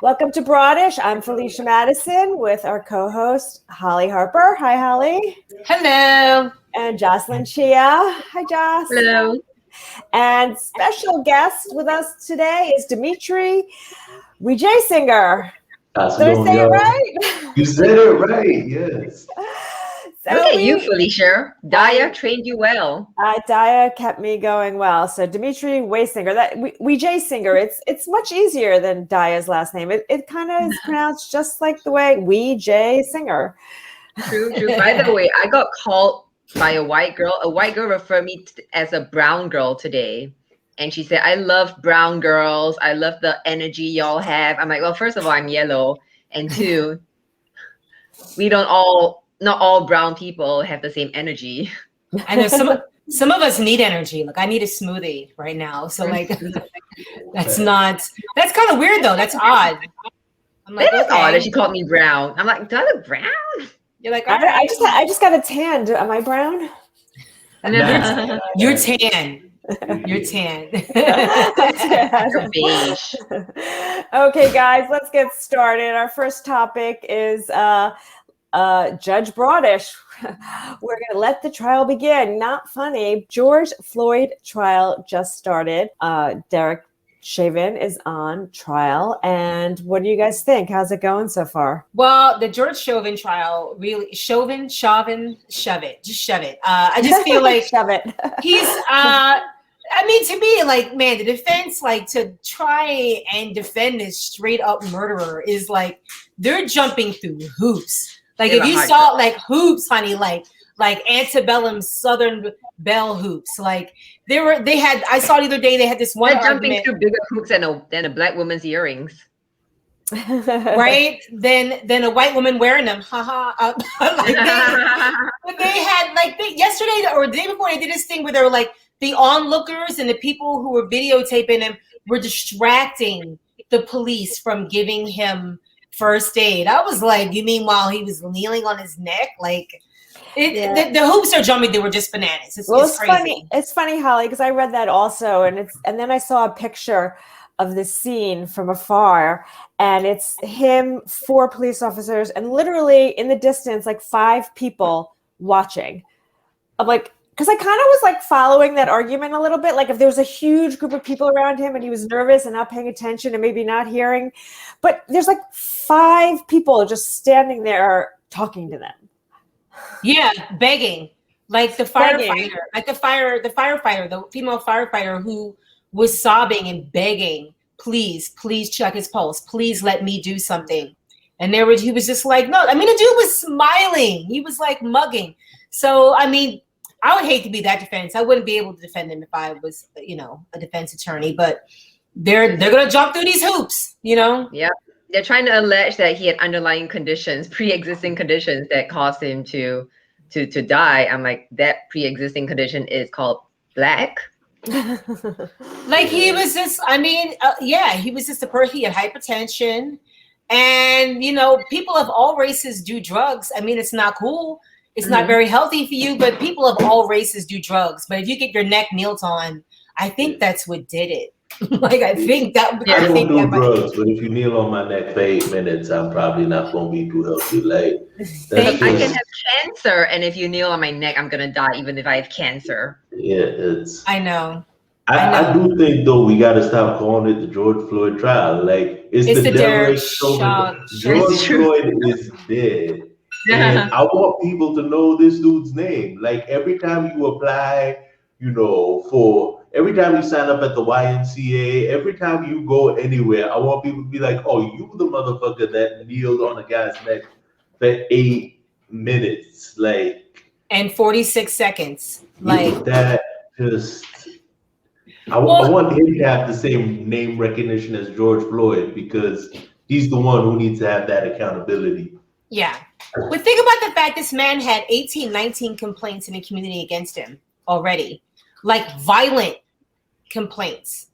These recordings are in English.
Welcome to BROADish. I'm Felicia Madison with our co-host, Hollie Harper. Hi, Hollie. Hello. And Jocelyn Chia. Hi, Joss. Hello. And special guest with us today is Dimitri WejaySingher. Did I say it right? You said it right, yes. Look at you, Felicia. Dhaya trained you well. Dhaya kept me going well. So Dimitri WejaySingher, WejaySingher, it's much easier than Dhaya's last name. It kind of is pronounced just like the way WejaySingher. True. By the way, I got called by a white girl. A white girl referred me as a brown girl today. And she said, I love brown girls. I love the energy y'all have. I'm like, well, first of all, I'm yellow. And two, not all brown people have the same energy. I know some of us need energy. Like I need a smoothie right now. So like that's kind of weird though. That's odd. I'm like, that is odd that she called me brown. I'm like, do I look brown? You're like, I just got a tan. Am I brown? You're tan. You're tan. You're beige. Okay, guys, let's get started. Our first topic is Judge BROADish. We're going to let the trial begin. Not funny. George Floyd trial just started. Derek Chauvin is on trial. And what do you guys think? How's it going so far? Well, the George Chauvin trial, really, shove it. Just shove it. I just feel like shove it. He's, I mean, to me, like, man, the defense, like, to try and defend this straight up murderer is like, they're jumping through hoops. Like if you saw like hoops, honey, like antebellum Southern Belle hoops, like I saw the other day they had this one jumping through bigger hoops than a black woman's earrings, right? Then a white woman wearing them, haha. They had yesterday or the day before they did this thing where they were like the onlookers and the people who were videotaping him were distracting the police from giving him first aid. I was like, you mean while he was kneeling on his neck? Like, the hoops are jumping. They were just bananas. It's crazy. Funny. It's funny, Hollie, because I read that also, and then I saw a picture of the scene from afar, and it's him, 4 police officers, and literally in the distance, like 5 people watching. I'm like, because I kind of was like following that argument a little bit. Like if there was a huge group of people around him and he was nervous and not paying attention and maybe not hearing, but there's like 5 people just standing there talking to them. Yeah, begging. Like the firefighter, the female firefighter who was sobbing and begging, please check his pulse. Please let me do something. And he was just like, no, I mean, the dude was smiling. He was like mugging. So, I mean, I would hate to be that defense. I wouldn't be able to defend him if I was, a defense attorney. But they're gonna jump through these hoops, Yeah, they're trying to allege that he had underlying conditions, pre-existing conditions that caused him to die. I'm like, that pre-existing condition is called black. Like he was just, he was just a person. He had hypertension, and people of all races do drugs. I mean, it's not cool. It's not very healthy for you, but people of all races do drugs. But if you get your neck knelt on, I think that's what did it. I think that. I don't do drugs, but if you kneel on my neck for 8 minutes, I'm probably not going to be too healthy. Like, I can have cancer, and if you kneel on my neck, I'm going to die, even if I have cancer. Yeah, I know. I do think though we got to stop calling it the George Floyd trial. Like it's the Derek Chauvin. George Floyd is dead. And I want people to know this dude's name. Like every time you apply, every time you sign up at the YMCA, every time you go anywhere, I want people to be like, oh, you the motherfucker that kneeled on a guy's neck for 8 minutes. And 46 seconds. Like that just... I want him to have the same name recognition as George Floyd because he's the one who needs to have that accountability. Yeah. But think about the fact this man had 19 complaints in the community against him already, like violent complaints.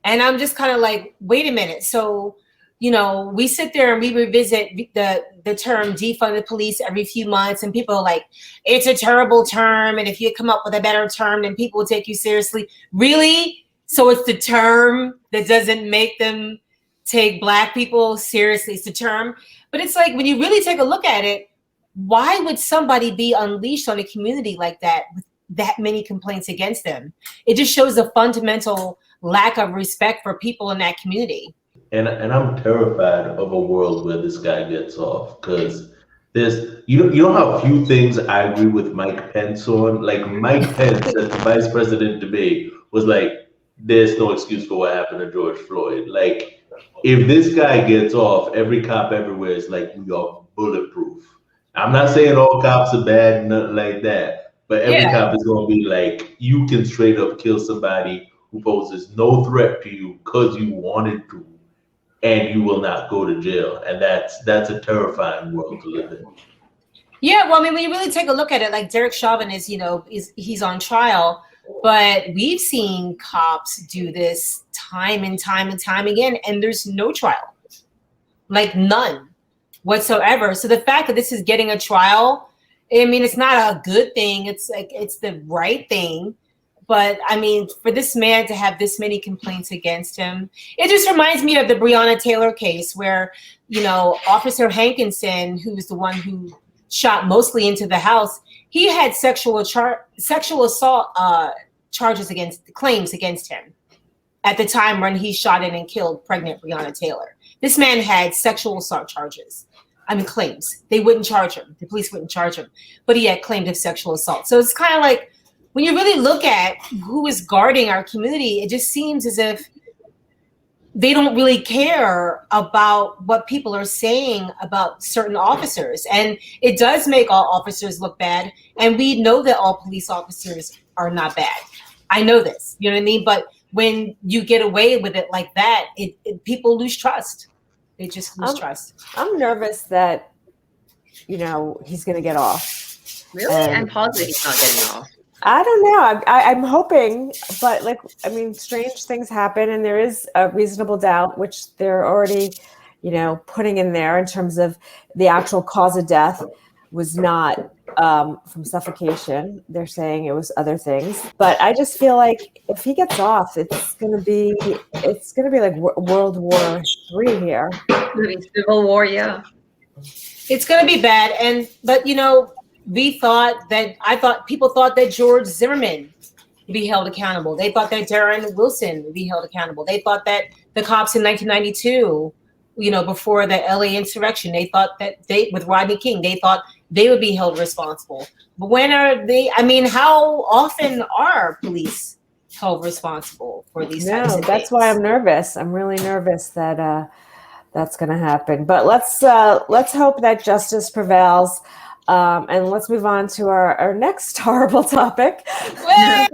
And I'm just kind of like, wait a minute. So, we sit there and we revisit the term defund the police every few months, and people are like, it's a terrible term. And if you come up with a better term, then people will take you seriously. Really? So it's the term that doesn't make them take Black people seriously. It's the term. But it's like, when you really take a look at it, why would somebody be unleashed on a community like that with that many complaints against them? It just shows a fundamental lack of respect for people in that community. And I'm terrified of a world where this guy gets off, because there's you know how few things I agree with Mike Pence on. Like, Mike Pence at the vice president debate was like, there's no excuse for what happened to George Floyd. Like, if this guy gets off, every cop everywhere is like, we are bulletproof. I'm not saying all cops are bad, nothing like that, but every cop is going to be like, you can straight up kill somebody who poses no threat to you because you wanted to, and you will not go to jail. And that's a terrifying world to live in. Yeah, well, I mean, when you really take a look at it, like Derek Chauvin is, he's on trial, but we've seen cops do this time and time and time again, and there's no trial, like none whatsoever. So the fact that this is getting a trial, I mean, it's not a good thing. It's like, it's the right thing. But I mean, for this man to have this many complaints against him, it just reminds me of the Breonna Taylor case where, Officer Hankinson, who was the one who shot mostly into the house, he had sexual assault claims against him at the time when he shot in and killed pregnant Breonna Taylor. This man had sexual assault claims. They wouldn't charge him. The police wouldn't charge him, but he had claimed of sexual assault. So it's kind of like, when you really look at who is guarding our community, it just seems as if they don't really care about what people are saying about certain officers. And it does make all officers look bad. And we know that all police officers are not bad. I know this, you know what I mean? But when you get away with it like that, people lose trust. They just lose trust. I'm nervous that, he's going to get off. Really? I'm positive he's not getting off. I don't know. I'm hoping, but strange things happen, and there is a reasonable doubt, which they're already, putting in there in terms of the actual cause of death was not from suffocation. They're saying it was other things, but I just feel like if he gets off, it's gonna be like World War III here. Civil War, yeah. It's gonna be bad, but people thought that George Zimmerman would be held accountable. They thought that Darren Wilson would be held accountable. They thought that the cops in 1992, before the LA insurrection, they thought that with Rodney King, they thought they would be held responsible. But when are they? I mean, how often are police held responsible for these types of things? That's why I'm nervous. I'm really nervous that that's going to happen. But let's hope that justice prevails. And let's move on to our next horrible topic. Hey,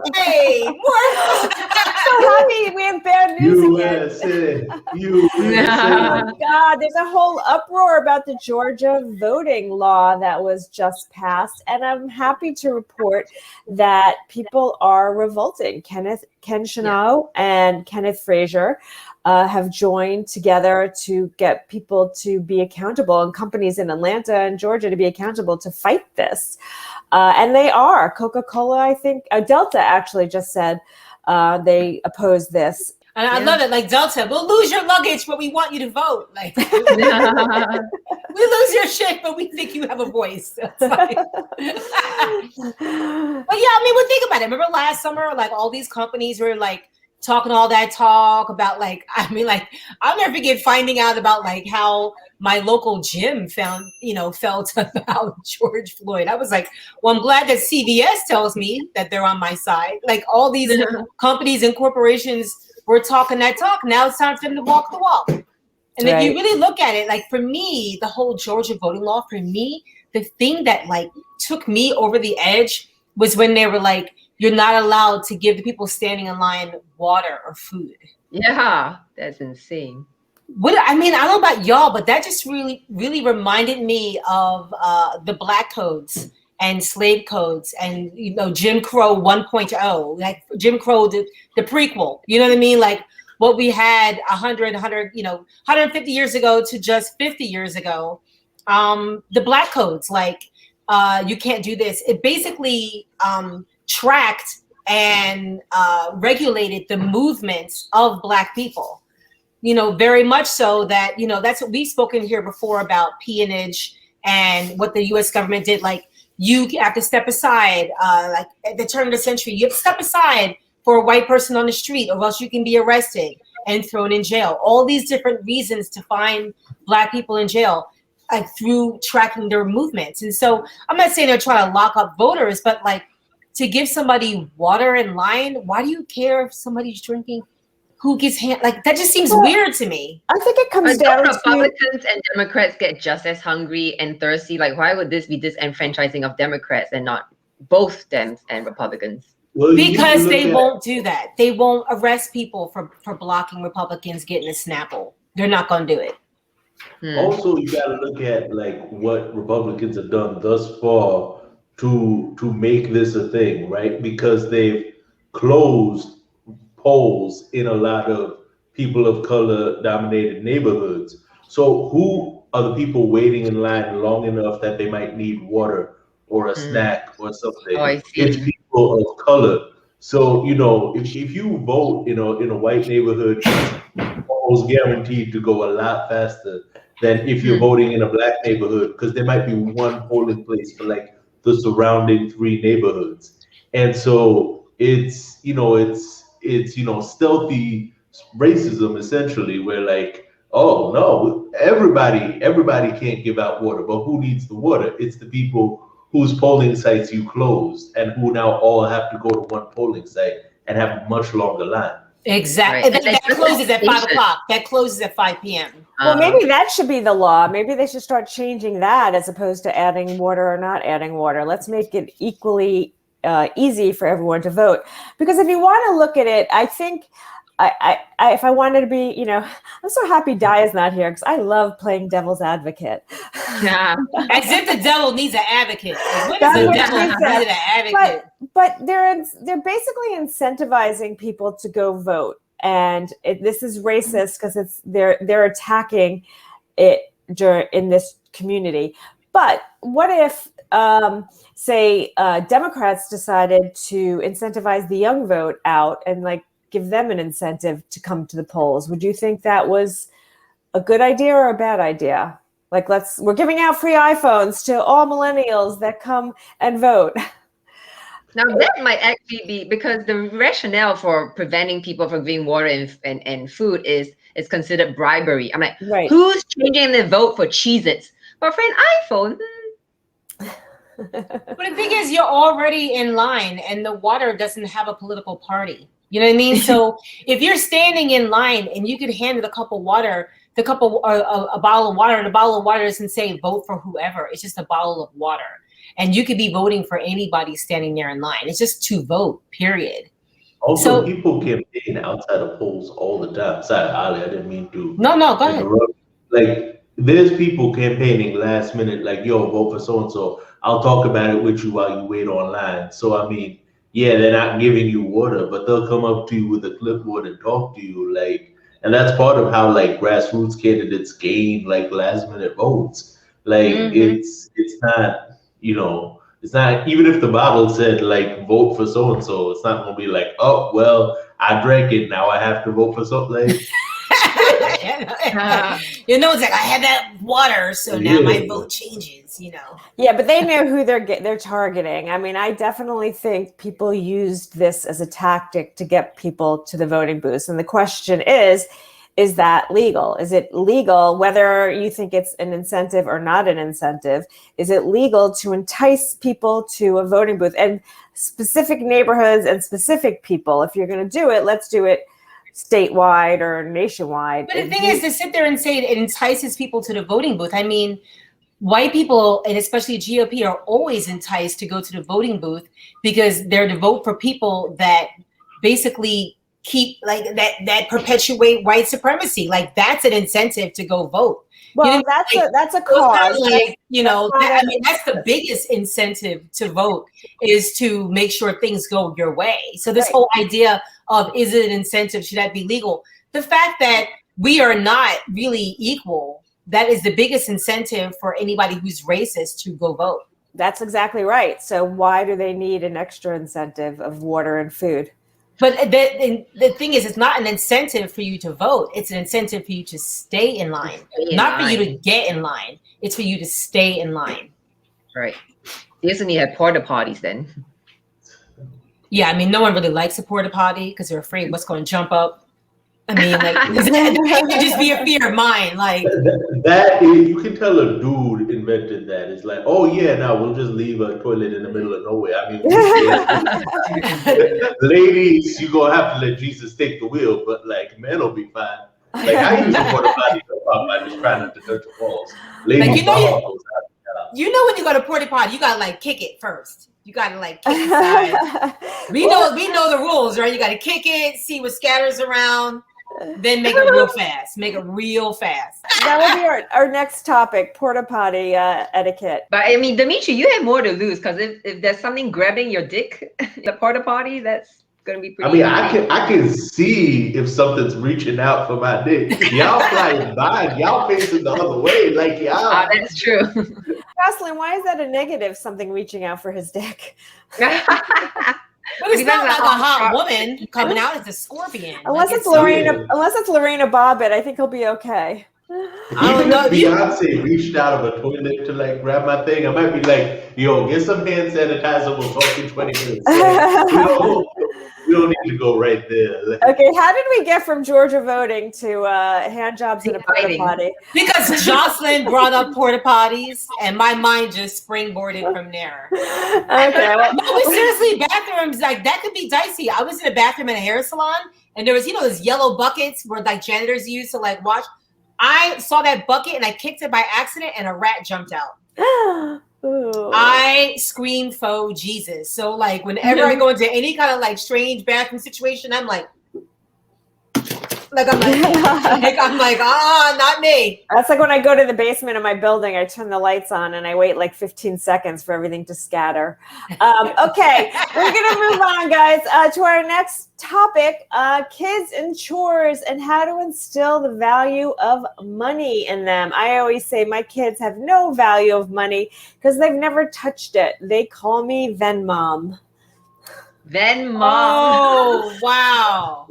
so happy we have bad news USA. Oh God, there's a whole uproar about the Georgia voting law that was just passed, and I'm happy to report that people are revolting. Ken Chenault and Kenneth Frazier have joined together to get people to be accountable, and companies in Atlanta and Georgia to be accountable to fight this. And they are. Coca-Cola, I think, Delta actually just said they oppose this. And I love it, like Delta, we'll lose your luggage, but we want you to vote. Like, we lose your shit, but we think you have a voice. Like, but yeah, well, think about it. Remember last summer, like all these companies were like talking all that talk about I'll never forget finding out about like how my local gym felt about George Floyd. I was like, well, I'm glad that CVS tells me that they're on my side. Like all these companies and corporations were talking that talk. Now it's time for them to walk the walk. And if you really look at it, like for me, the whole Georgia voting law, for me, the thing that like took me over the edge was when they were like, you're not allowed to give the people standing in line water or food. Yeah, that's insane. I don't know about y'all, but that just really, really reminded me of the Black codes and slave codes and, Jim Crow 1.0, like Jim Crow, the prequel, you know what I mean? Like what we had 150 years ago to just 50 years ago. The Black codes, like you can't do this. It basically tracked and regulated the movements of Black people. very much so that, that's what we've spoken here before about peonage and what the U.S. government did. Like, you have to step aside, like at the turn of the century, you have to step aside for a white person on the street, or else you can be arrested and thrown in jail. All these different reasons to find Black people in jail, like through tracking their movements. And so I'm not saying they're trying to lock up voters, but like, to give somebody water in line, why do you care if somebody's drinking? Who gets like that? Just seems weird to me. I think it comes down to Republicans and Democrats get just as hungry and thirsty. Like, why would this be disenfranchising of Democrats and not both Dems and Republicans? Well, because they won't do that. They won't arrest people for blocking Republicans getting a Snapple. They're not going to do it. Also, you got to look at like what Republicans have done thus far to make this a thing, right? Because they've closed polls in a lot of people of color dominated neighborhoods. So who are the people waiting in line long enough that they might need water or a snack or something? Oh, I see. It's people of color. So, if you vote, in a white neighborhood, it's almost guaranteed to go a lot faster than if you're voting in a Black neighborhood, because there might be one polling place for like the surrounding 3 neighborhoods. And so it's stealthy racism, essentially, where like, oh no, everybody can't give out water, but who needs the water? It's the people whose polling sites you closed and who now all have to go to one polling site and have a much longer line. Exactly. Right. That closes at 5 o'clock. That closes at 5 p.m. Well, maybe that should be the law. Maybe they should start changing that as opposed to adding water or not adding water. Let's make it equally easy for everyone to vote. Because if you want to look at it, I think if I wanted to be, I'm so happy Dhaya's not here because I love playing devil's advocate. Yeah. As if the devil needs an advocate. What does the devil need an advocate? But they're basically incentivizing people to go vote. And this is racist because they're attacking it in this community. But what if, say, Democrats decided to incentivize the young vote out and like give them an incentive to come to the polls? Would you think that was a good idea or a bad idea? Like, we're giving out free iPhones to all millennials that come and vote. Now that might actually be because the rationale for preventing people from getting water and food is considered bribery. I'm like, right. Who's changing their vote for Cheez-Its? But for an iPhone. But the thing is, you're already in line and the water doesn't have a political party. You know what I mean? So if you're standing in line and you could hand it a bottle of water, and a bottle of water doesn't say vote for whoever. It's just a bottle of water. And you could be voting for anybody standing there in line. It's just to vote, period. Also, people campaign outside of polls all the time. Sorry, Ali, I didn't mean to. No, go ahead. Like, there's people campaigning last minute, like, yo, vote for so-and-so. I'll talk about it with you while you wait online. So, I mean, yeah, they're not giving you water, but they'll come up to you with a clipboard and talk to you. Like, and that's part of how, like, grassroots candidates gain, like, last-minute votes. Like, it's not... it's not, even if the Bible said like vote for so and so, it's not gonna be like, oh well, I drank it, now I have to vote for something. Like, it's like I had that water, so now my vote changes. Yeah, but they know who they're targeting. I mean, I definitely think people used this as a tactic to get people to the voting booths, and the question is that legal? Is it legal, whether you think it's an incentive or not an incentive? Is it legal to entice people to a voting booth and specific neighborhoods and specific people? If you're going to do it, let's do it statewide or nationwide. But the thing is to sit there and say it entices people to the voting booth. I mean, white people, and especially GOP, are always enticed to go to the voting booth because they're to vote for people that basically keep like that perpetuate white supremacy. Like, that's an incentive to go vote. Well, that's a cause. Like, I mean, that's the biggest incentive to vote, is to make sure things go your way. So this whole idea of, is it an incentive? Should that be legal? The fact that we are not really equal, that is the biggest incentive for anybody who's racist to go vote. That's exactly right. So why do they need an extra incentive of water and food? But the thing is, it's not an incentive for you to vote. It's an incentive for you to stay in line. Not for you to get in line. It's for you to stay in line. Right. Isn't you had porta-potties then? Yeah, I mean, no one really likes a porta-potty because they're afraid what's going to jump up. I mean, like, it could just be a fear of mine. Like that is, you can tell a dude invented that. It's like, oh yeah, now we'll just leave a toilet in the middle of nowhere. I mean, ladies, you gonna have to let Jesus take the wheel, but like men will be fine. Like I use a porta potty to pop. I just try not to touch the walls. Ladies, like, you know when you go to porta potty, you gotta like kick it first. You gotta like kick it aside. We know the rules, right? You gotta kick it, see what scatters around. Then make it real fast. Make it real fast. That will be our next topic, porta potty etiquette. But I mean, Dimitri, you have more to lose because if there's something grabbing your dick, the porta potty, that's gonna be pretty. I mean, I can see if something's reaching out for my dick. Y'all flying by, y'all facing the other way, like y'all. That's true. Jocelyn, why is that a negative? Something reaching out for his dick. But it's not like a hot woman coming out as a scorpion. Unless it's Lorena Bobbitt, I think he'll be okay. Even if Beyonce reached out of a toilet to like grab my thing, I might be like, yo, get some hand sanitizer, we'll talk in 20 minutes. We don't need to go right there. Okay, how did we get from Georgia voting to hand jobs in a porta potty? Because Jocelyn brought up porta potties, and my mind just springboarded from there. Okay, well, no, but seriously, bathrooms like that could be dicey. I was in a bathroom in a hair salon, and there was those yellow buckets where like janitors use to like wash. I saw that bucket and I kicked it by accident, and a rat jumped out. Ooh. I scream faux Jesus. So like whenever I go into any kind of like strange bathroom situation, I'm like not me. That's like when I go to the basement of my building, I turn the lights on and I wait like 15 seconds for everything to scatter. Okay, we're gonna move on, guys, to our next topic, kids and chores and how to instill the value of money in them. I always say my kids have no value of money because they've never touched it. They call me Venmom. Venmom. Oh, wow.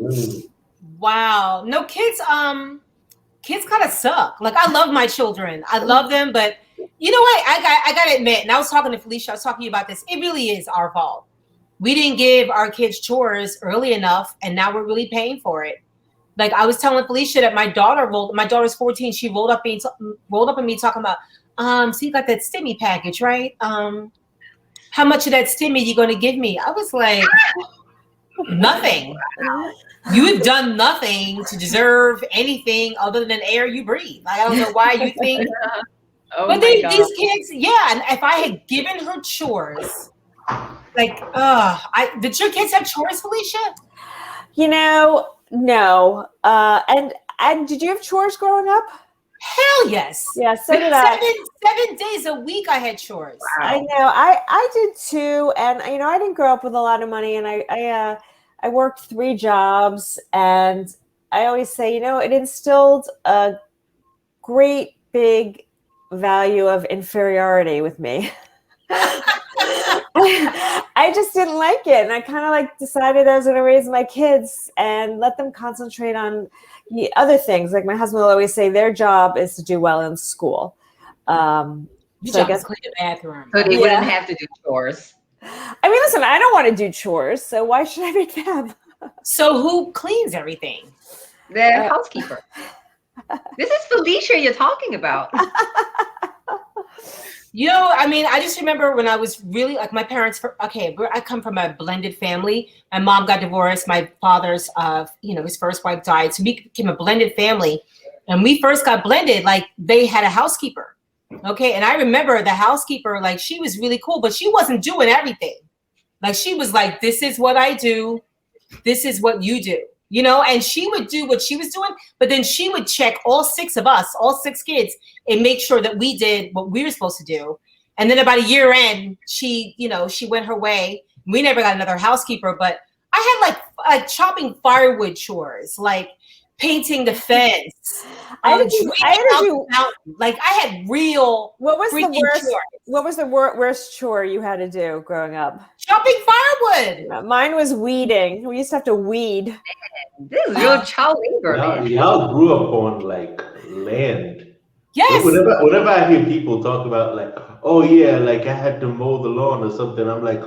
Wow. No, kids kind of suck. Like, I love my children. I love them, but you know what? I got to admit, and I was talking to Felicia, I was talking to you about this. It really is our fault. We didn't give our kids chores early enough, and now we're really paying for it. Like, I was telling Felicia that my daughter's 14. She rolled up at me talking about, so you got that stimmy package, right? How much of that stimmy you going to give me? I was like, nothing. You have done nothing to deserve anything other than air you breathe. I don't know why you think. But these kids, yeah. And if I had given her chores, like, did your kids have chores, Felicia? No. And did you have chores growing up? Hell yes. Yeah, so did I. 7 days a week I had chores. Wow. I know. I did too. And I didn't grow up with a lot of money, and I worked 3 jobs, and I always say, it instilled a great big value of inferiority with me. I just didn't like it. And I kind of like decided I was going to raise my kids and let them concentrate on other things. Like my husband will always say their job is to do well in school. So I guess clean the bathroom. So they wouldn't have to do chores. I mean, listen, I don't want to do chores, so why should I make them? So who cleans everything? The housekeeper. This is Felicia you're talking about. I mean, I just remember when I was really like my parents. I come from a blended family. My mom got divorced. My father's, his first wife died. So we became a blended family. And we first got blended, like they had a housekeeper. Okay. And I remember the housekeeper, like she was really cool, but she wasn't doing everything. Like she was like, this is what I do. This is what you do. And she would do what she was doing, but then she would check all 6 of us, all 6 kids, and make sure that we did what we were supposed to do. And then about a year in, she went her way. We never got another housekeeper, but I had like chopping firewood chores, like painting the fence. I had to do. Like I had real. What was the worst? Chores. What was the worst chore you had to do growing up? Chopping firewood. Mine was weeding. We used to have to weed. This is real child labor, man. Y'all grew up on like land. Yes. Whenever I hear people talk about like, oh yeah, like I had to mow the lawn or something, I'm like,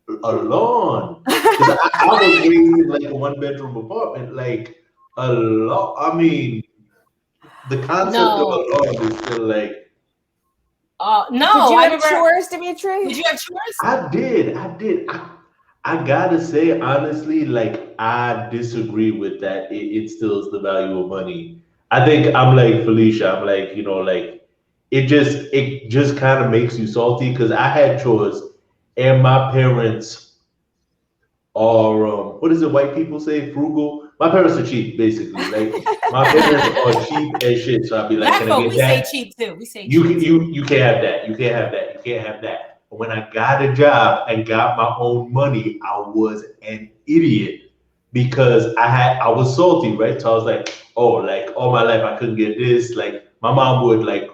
a lawn? I was raised in like a 1-bedroom apartment, like a lawn. I mean, the concept of a lawn is still like. No. Did you have chores, Dimitri? Did you have chores? I did. I gotta say honestly, like I disagree with that. It instills the value of money. I think I'm like Felicia. I'm like, like it just kind of makes you salty because I had chores and my parents are what is it white people say, frugal? My parents are cheap, basically. Like my parents are cheap as shit. So I'd be like, can I get that? Say cheap too. We say you cheap. You can't have that. You can't have that. You can't have that. But when I got a job and got my own money, I was an idiot because I was salty, right? So I was like, oh, like all my life I couldn't get this. Like my mom would like,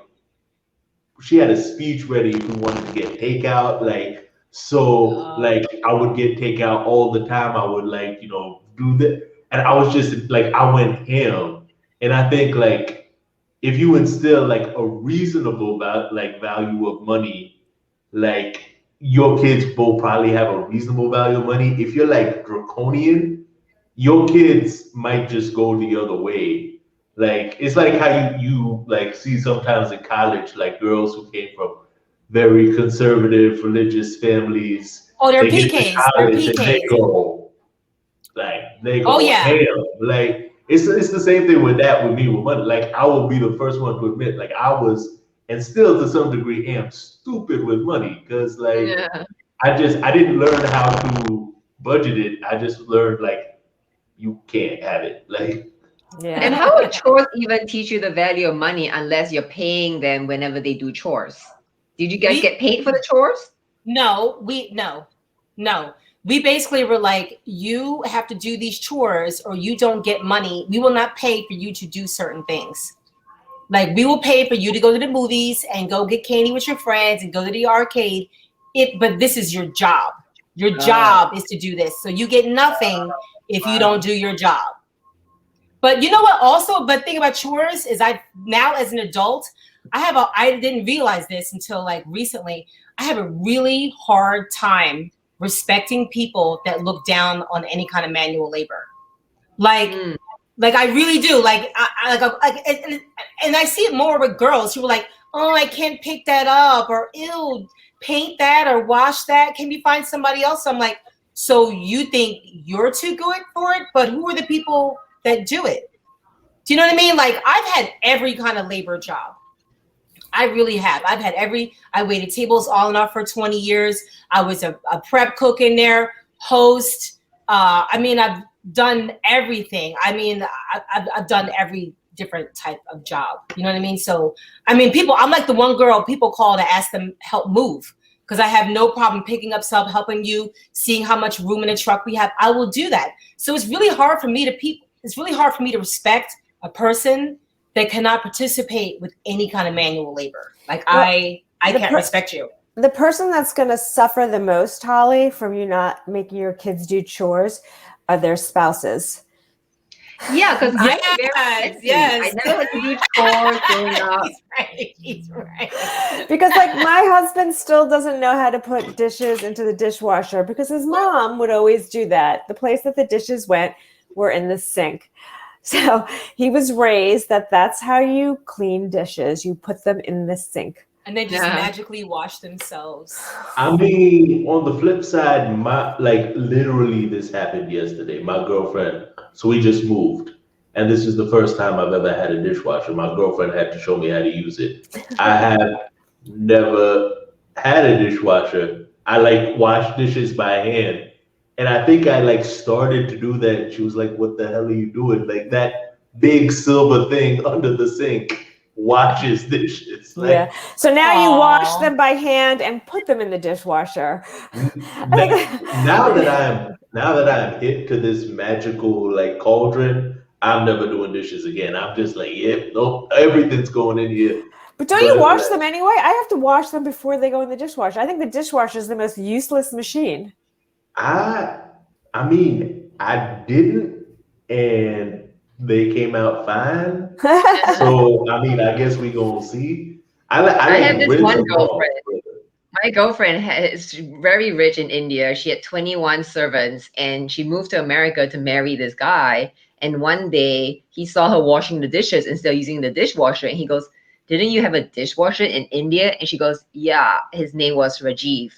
she had a speech ready if we wanted to get takeout. Like, so like I would get takeout all the time. I would like, do that. And I was just like, I went ham. And I think like, if you instill like a reasonable value of money, like your kids will probably have a reasonable value of money. If you're like draconian, your kids might just go the other way. Like it's like how you like see sometimes in college, like girls who came from very conservative religious families. Oh, they're they PKs. College and they go ham. Like it's the same thing with that with me with money. Like I will be the first one to admit, like I was, and still to some degree am stupid with money because like I didn't learn how to budget it. I just learned like you can't have it. Like And how would chores even teach you the value of money unless you're paying them whenever they do chores? Did you guys get paid for the chores? No. We basically were like, you have to do these chores or you don't get money. We will not pay for you to do certain things. Like we will pay for you to go to the movies and go get candy with your friends and go to the arcade. But this is your job. Your job is to do this. So you get nothing if you don't do your job. But you know what? Also, but thing about chores is now as an adult, I didn't realize this until like recently. I have a really hard time respecting people that look down on any kind of manual labor. Like I really do. And I see it more with girls who are like, oh, I can't pick that up, or ew, paint that or wash that. Can we find somebody else? I'm like, so you think you're too good for it, but who are the people that do it? Do you know what I mean? Like I've had every kind of labor job. I really have. I waited tables all in all for 20 years. I was a prep cook in there, host. I've done everything. I've done every different type of job. You know what I mean? So, I'm like the one girl people call to ask them help move because I have no problem picking up stuff, helping you, seeing how much room in a truck we have. I will do that. So it's really hard for me to respect a person that cannot participate with any kind of manual labor. Like I can't respect you. The person that's going to suffer the most, Hollie, from you not making your kids do chores are their spouses. Yeah, because I never had to do chores growing up. He's right. Because like my husband still doesn't know how to put dishes into the dishwasher because his mom would always do that. The place that the dishes went were in the sink. So he was raised that's how you clean dishes. You put them in the sink. And they just magically wash themselves. On the flip side, literally this happened yesterday. My girlfriend, so we just moved. And this is the first time I've ever had a dishwasher. My girlfriend had to show me how to use it. I have never had a dishwasher. I wash dishes by hand. And I think I started to do that. And she was like, what the hell are you doing? Like that big silver thing under the sink washes dishes. So now you wash them by hand and put them in the dishwasher. Now that I'm hip to this magical cauldron, I'm never doing dishes again. I'm just like, yep, nope, everything's going in here. But don't you wash them anyway? I have to wash them before they go in the dishwasher. I think the dishwasher is the most useless machine. I mean, I didn't, and they came out fine. So I mean, I guess we gonna see. I have this one girlfriend. My girlfriend is very rich in India. She had 21 servants, and she moved to America to marry this guy. And one day he saw her washing the dishes instead of using the dishwasher, and he goes, "Didn't you have a dishwasher in India?" And she goes, "Yeah, his name was Rajiv."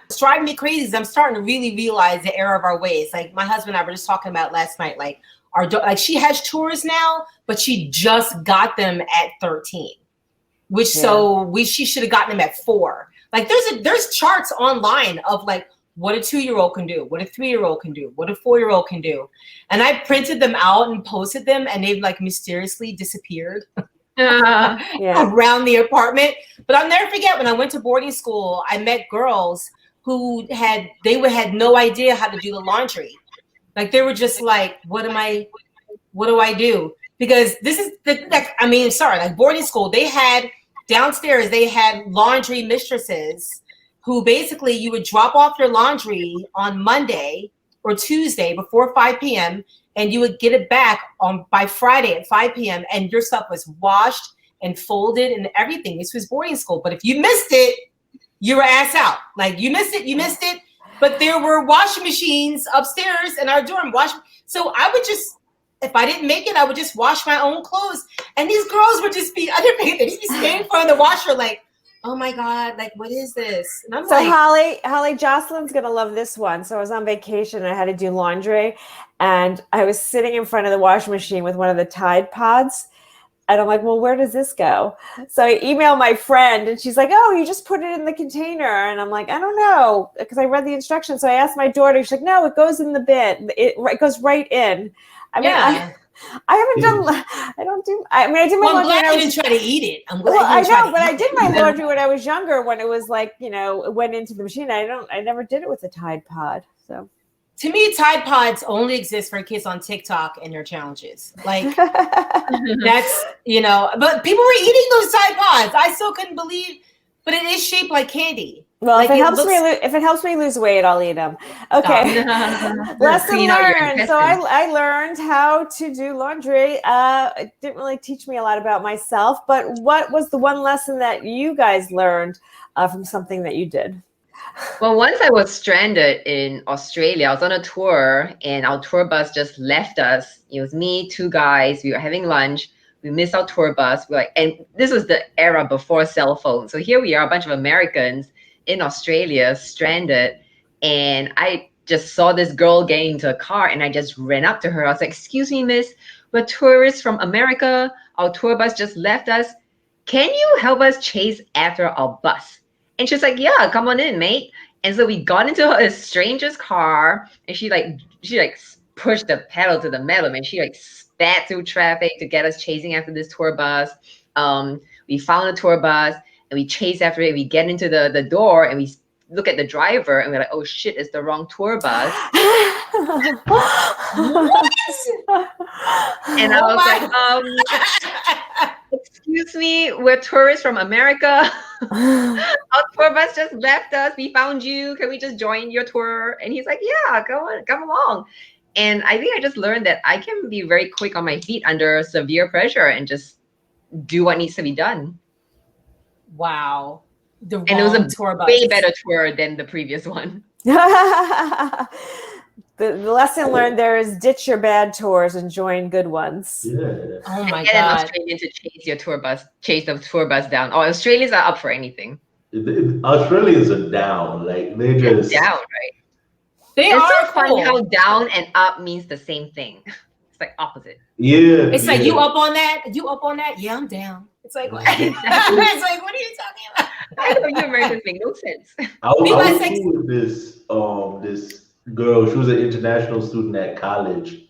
It's driving me crazy. I'm starting to really realize the error of our ways. Like my husband and I were just talking about last night. Like she has chores now, but she just got them at 13. Which she should have gotten them at 4. Like there's charts online of like what a 2-year-old can do, what a 3-year-old can do, what a 4-year-old can do. And I printed them out and posted them, and they've like mysteriously disappeared around the apartment. But I'll never forget when I went to boarding school, I met girls who had no idea how to do the laundry. Like they were just like, what do I do? Because this is like boarding school, they had downstairs, they had laundry mistresses who basically you would drop off your laundry on Monday or Tuesday before 5 p.m. and you would get it back by Friday at 5 p.m. and your stuff was washed and folded and everything. This was boarding school. But if you missed it, you were ass out. Like you missed it. But there were washing machines upstairs in our dorm. So I would just, if I didn't make it, I would just wash my own clothes. And these girls would just be underpaid. They'd be standing in front of the washer like, oh my God, like, what is this? And I'm like, Hollie, Jocelyn's going to love this one. So I was on vacation and I had to do laundry. And I was sitting in front of the washing machine with one of the Tide Pods. And I'm like, well, where does this go? So I emailed my friend and she's like, oh, you just put it in the container. And I'm like, I don't know, because I read the instructions. So I asked my daughter, she's like, no, it goes in the bin. It goes right in. I mean, I did my laundry. I'm glad you didn't try to eat it. I'm glad I know, but I did my laundry when I was younger, when it was like, it went into the machine. I never did it with a Tide Pod. So to me, Tide Pods only exist for kids on TikTok and their challenges. Like that's, but people were eating those Tide Pods. I still couldn't believe, but it is shaped like candy. Well, like if it helps me lose weight, I'll eat them. Okay. Lesson learned. So I learned how to do laundry. It didn't really teach me a lot about myself, but what was the one lesson that you guys learned from something that you did? Well, once I was stranded in Australia, I was on a tour and our tour bus just left us. It was me, 2 guys. We were having lunch. We missed our tour bus. And this was the era before cell phones. So here we are, a bunch of Americans in Australia, stranded, and I just saw this girl getting into a car and I just ran up to her. I was like, excuse me, miss, we're tourists from America. Our tour bus just left us. Can you help us chase after our bus? And she's like, yeah, come on in, mate. And so we got into a stranger's car and she pushed the pedal to the metal, and she spat through traffic to get us chasing after this tour bus. We found a tour bus and we chase after it. We get into the door and we look at the driver and we're like, oh shit, it's the wrong tour bus. And I was like, excuse me, we're tourists from America. Our tour bus just left us. We found you. Can we just join your tour? And he's like, yeah, come along. And I think I just learned that I can be very quick on my feet under severe pressure and just do what needs to be done. Wow. And it was a tour bus. Way better tour than the previous one. The lesson learned there is ditch your bad tours and join good ones. Yeah. Oh my God. Get an Australian to chase the tour bus down. Oh, Australians are up for anything. Australians are down. Like they're just down, right? They it's are so funny how down and up means the same thing. It's like opposite. Yeah. It's like, you up on that? You up on that? Yeah, I'm down. It's like, what? It's like, what are you talking about? I know you Americans make no sense. I was cool with this girl. She was an international student at college,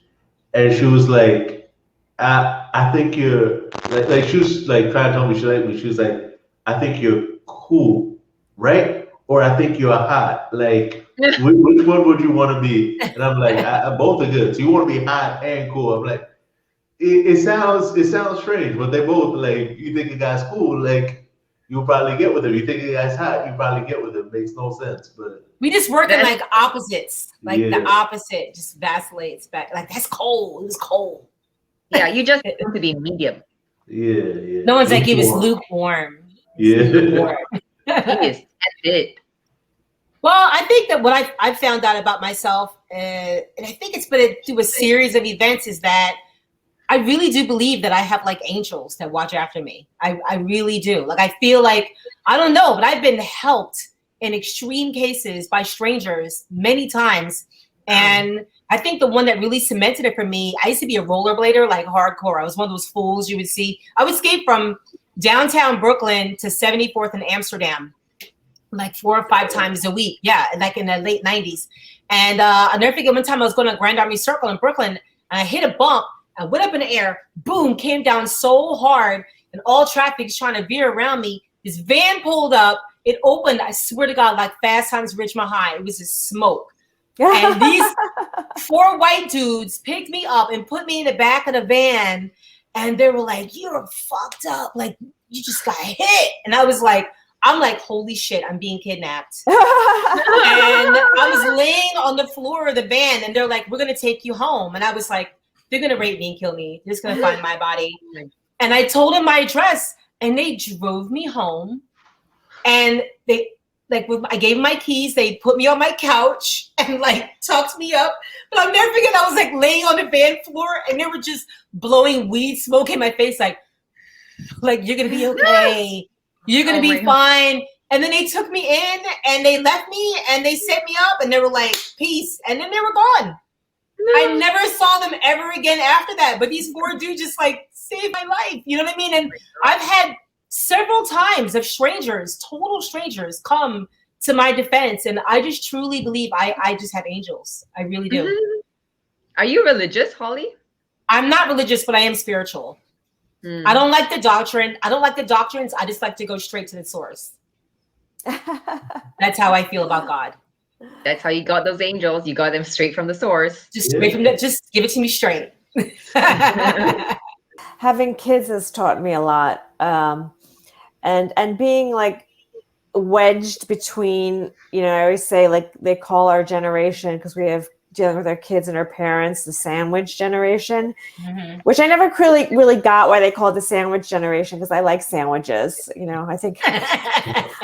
and she was like, I think you're like she was like trying to tell me she liked me. She was like, I think you're cool, right? Or I think you're hot. Like, which one would you want to be? And I'm like, both are good. So you want to be hot and cool. I'm like, it sounds strange, but they both like, you think a guy's cool, like you'll probably get with him. You think a guy's hot, you probably get with him. Makes no sense, but we just work in like opposites, like Yeah. the opposite just vacillates back. Like that's cold. It was cold. Yeah, you just want to be medium. yeah. No one's like, it was lukewarm. Yeah. Yes, that's it. Well, I think that what I found out about myself, and I think it's been through a series of events, is that I really do believe that I have like angels that watch after me. I really do. Like, I feel like, I don't know, but I've been helped in extreme cases by strangers many times. And I think the one that really cemented it for me, I used to be a rollerblader, like hardcore. I was one of those fools you would see. I would skate from downtown Brooklyn to 74th in Amsterdam, like 4 or 5 times a week. Yeah, like in the late 90s. And I'll never forget one time I was going to Grand Army Circle in Brooklyn, and I hit a bump. I went up in the air, boom, came down so hard, and all traffic is trying to veer around me. This van pulled up. It opened, I swear to God, like Fast Times Richmond High. It was just smoke. And these 4 white dudes picked me up and put me in the back of the van. And they were like, you're fucked up. Like, you just got hit. And I was like, I'm like, holy shit, I'm being kidnapped. And I was laying on the floor of the van, and they're like, we're going to take you home. And I was like, they're going to rape me and kill me. They're just going to find my body. And I told them my address, and they drove me home. And they, like, I gave them my keys. They put me on my couch and like tucked me up. But I'll never forget, I was like laying on the van floor, and they were just blowing weed smoke in my face, like you're gonna be okay. You're gonna be fine. And then they took me in, and they left me, and they set me up, and they were like, peace. And then they were gone. I never saw them ever again after that. But these 4 dudes just like saved my life. You know what I mean? And I've had several times of strangers, total strangers, come to my defense. And I just truly believe I just have angels. I really do. Mm-hmm. Are you religious, Hollie? I'm not religious, but I am spiritual. I don't like the doctrine. I don't like the doctrines. I just like to go straight to the source. That's how I feel about God. That's how you got those angels. You got them straight from the source. Just straight from the, just give it to me straight. Having kids has taught me a lot. And being like wedged between, you know, I always say, like, they call our generation, because we have dealing with our kids and our parents, the sandwich generation, which I never really got why they call it the sandwich generation, because I like sandwiches. You know, I think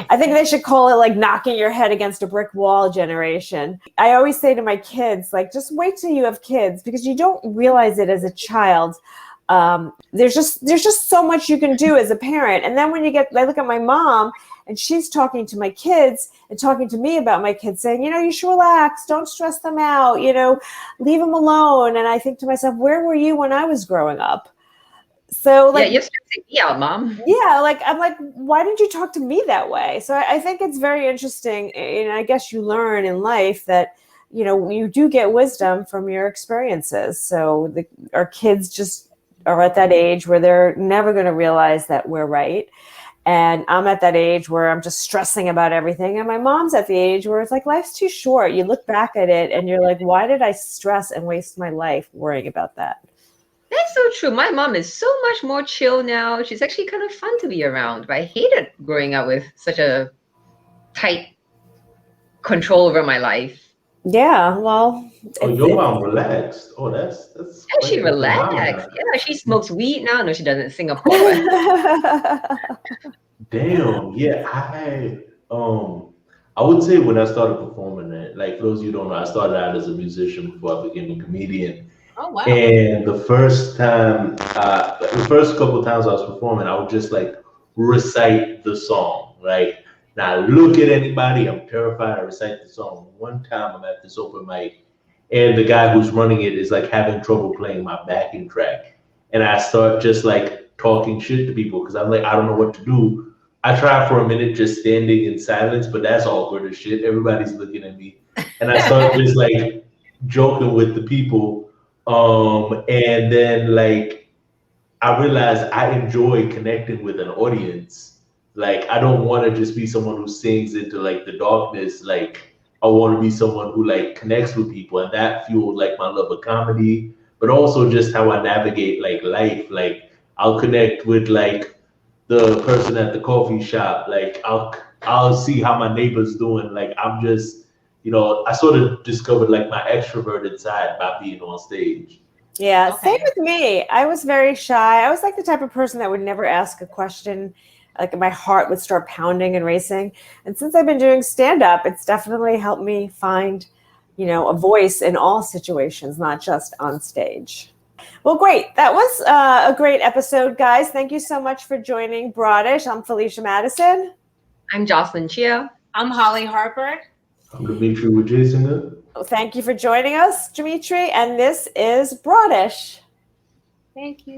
they should call it like knocking your head against a brick wall generation. I always say to my kids, like, just wait till you have kids, because you don't realize it as a child. There's just so much you can do as a parent. And then when I look at my mom, and she's talking to my kids and talking to me about my kids, saying, you know, you should relax, don't stress them out, you know, leave them alone. And I think to myself, where were you when I was growing up? So, like, yeah, you're stressing me out, Mom. Yeah, like, I'm like, why didn't you talk to me that way? So I think it's very interesting, and I guess you learn in life that, you know, you do get wisdom from your experiences. So our kids just are at that age where they're never going to realize that we're right. And I'm at that age where I'm just stressing about everything. And my mom's at the age where it's like, life's too short. You look back at it and you're like, why did I stress and waste my life worrying about that? That's so true. My mom is so much more chill now. She's actually kind of fun to be around. But I hated growing up with such a tight control over my life. Yeah, well. Your mom relaxed. Oh, that's. Yeah, she relaxed. Yeah, she smokes weed now. No, she doesn't. Singapore. Damn. Yeah, I would say when I started performing it, like, for those of you who don't know, I started out as a musician before I became a comedian. Oh, wow. And the first couple of times I was performing, I would just like recite the song, right? Not look at anybody. I'm terrified. I recite the song. One time I'm at this open mic, and the guy who's running it is like having trouble playing my backing track. And I start just like talking shit to people, because I'm like, I don't know what to do. I try for a minute just standing in silence, but that's awkward as shit. Everybody's looking at me. And I start just like joking with the people. And then like I realized I enjoy connecting with an audience. Like, I don't want to just be someone who sings into like the darkness, like I want to be someone who like connects with people, and that fueled like my love of comedy, but also just how I navigate like life. Like I'll connect with like the person at the coffee shop. Like I'll see how my neighbor's doing. Like I'm just, I sort of discovered like my extroverted side by being on stage. Yeah, same with me. I was very shy. I was like the type of person that would never ask a question. Like my heart would start pounding and racing. And since I've been doing stand-up, it's definitely helped me find, a voice in all situations, not just on stage. Well, great. That was a great episode, guys. Thank you so much for joining BROADish. I'm Felicia Madison. I'm Jocelyn Chia. I'm Hollie Harper. I'm Dimitri WejaySingher. Well, thank you for joining us, Dimitri. And this is BROADish. Thank you.